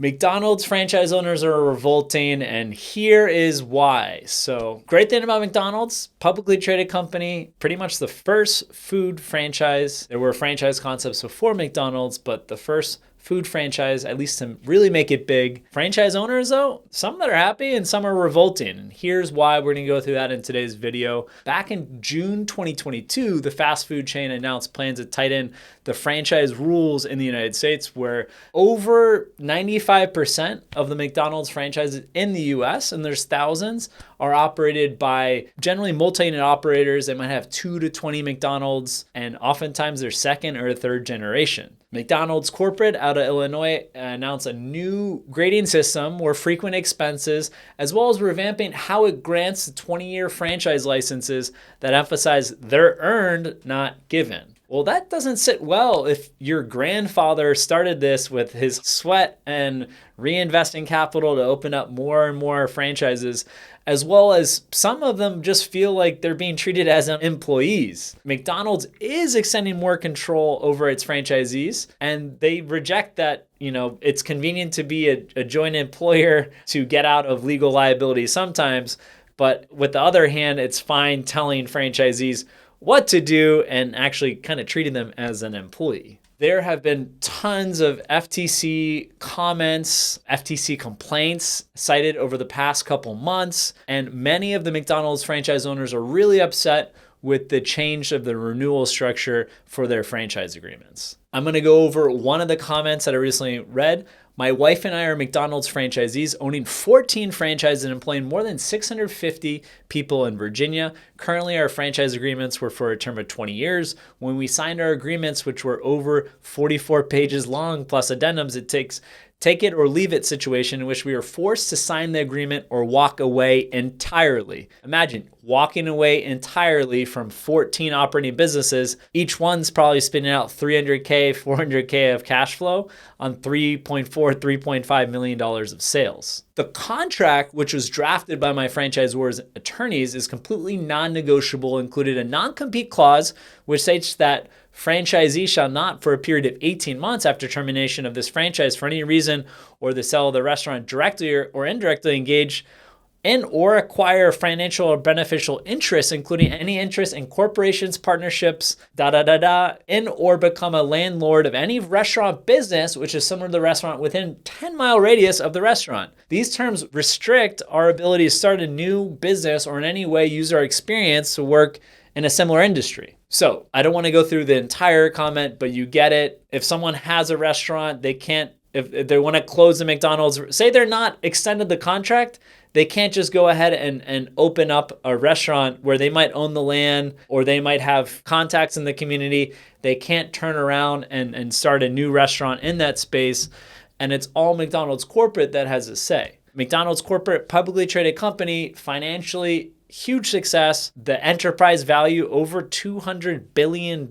McDonald's franchise owners are revolting, and here is why. So, great thing about McDonald's, publicly traded company, pretty much the first food franchise. There were franchise concepts before McDonald's, but the first food franchise, at least to really make it big. Franchise owners though, some that are happy and some are revolting. And here's why. We're gonna go through that in today's video. Back in June 2022, the fast food chain announced plans to tighten the franchise rules in the United States, where over 95% of the McDonald's franchises in the US, and there's thousands, are operated by generally multi-unit operators. They might have 2 to 20 McDonald's, and oftentimes they're second or third generation. McDonald's corporate out of Illinois announced a new grading system where frequent expenses, as well as revamping how it grants 20-year franchise licenses that emphasize they're earned, not given. Well, that doesn't sit well if your grandfather started this with his sweat and reinvesting capital to open up more and more franchises, as well as some of them just feel like they're being treated as employees. McDonald's is extending more control over its franchisees, and they reject that, it's convenient to be a joint employer to get out of legal liability sometimes. But with the other hand, it's fine telling franchisees what to do and actually kind of treating them as an employee. There have been tons of FTC comments, FTC complaints cited over the past couple months, and many of the McDonald's franchise owners are really upset with the change of the renewal structure for their franchise agreements. I'm going to go over one of the comments that I recently read. My wife and I are McDonald's franchisees, owning 14 franchises and employing more than 650 people in Virginia. Currently, our franchise agreements were for a term of 20 years. When we signed our agreements, which were over 44 pages long plus addendums, it takes take it or leave it situation in which we are forced to sign the agreement or walk away entirely. Imagine walking away entirely from 14 operating businesses. Each one's probably spinning out $300K, $400K of cash flow on $3.5 million of sales. The contract, which was drafted by my franchisor's attorneys, is completely non-negotiable, included a non-compete clause, which states that franchisee shall not, for a period of 18 months after termination of this franchise for any reason or the sale of the restaurant, directly or indirectly engage in or acquire financial or beneficial interests, including any interest in corporations, partnerships, in or become a landlord of any restaurant business which is similar to the restaurant within 10-mile radius of the restaurant. These terms restrict our ability to start a new business or in any way use our experience to work in a similar industry. So I don't want to go through the entire comment, but you get it. If someone has a restaurant, they can't, if they want to close the McDonald's, say they're not extended the contract, they can't just go ahead and open up a restaurant where they might own the land or they might have contacts in the community. They can't turn around and start a new restaurant in that space. And it's all McDonald's corporate that has a say. McDonald's corporate, publicly traded company, financially huge success. The enterprise value over $200 billion.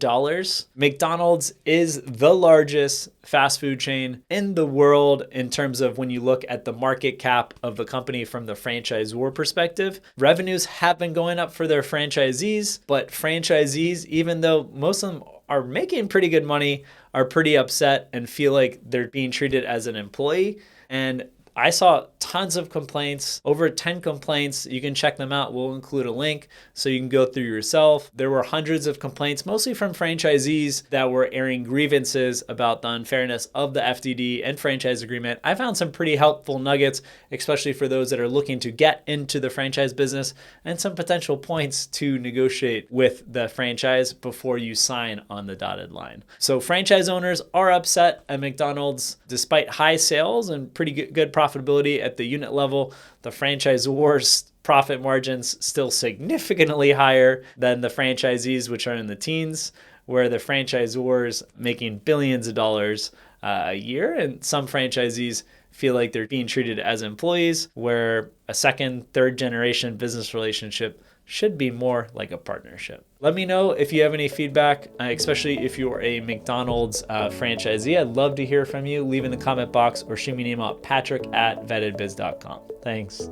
McDonald's is the largest fast food chain in the world in terms of when you look at the market cap of the company from the franchisor perspective. Revenues have been going up for their franchisees, but franchisees, even though most of them are making pretty good money, are pretty upset and feel like they're being treated as an employee. And I saw tons of complaints, over 10 complaints. You can check them out. We'll include a link so you can go through yourself. There were hundreds of complaints, mostly from franchisees that were airing grievances about the unfairness of the FDD and franchise agreement. I found some pretty helpful nuggets, especially for those that are looking to get into the franchise business, and some potential points to negotiate with the franchise before you sign on the dotted line. So franchise owners are upset at McDonald's. Despite high sales and pretty good profitability at the unit level, the franchisor's profit margins still significantly higher than the franchisees, which are in the teens, where the franchisors making billions of dollars a year, and some franchisees feel like they're being treated as employees, where a second, third generation business relationship should be more like a partnership. Let me know if you have any feedback, especially if you're a McDonald's franchisee. I'd love to hear from you. Leave in the comment box or shoot me an email at patrick@vettedbiz.com. Thanks.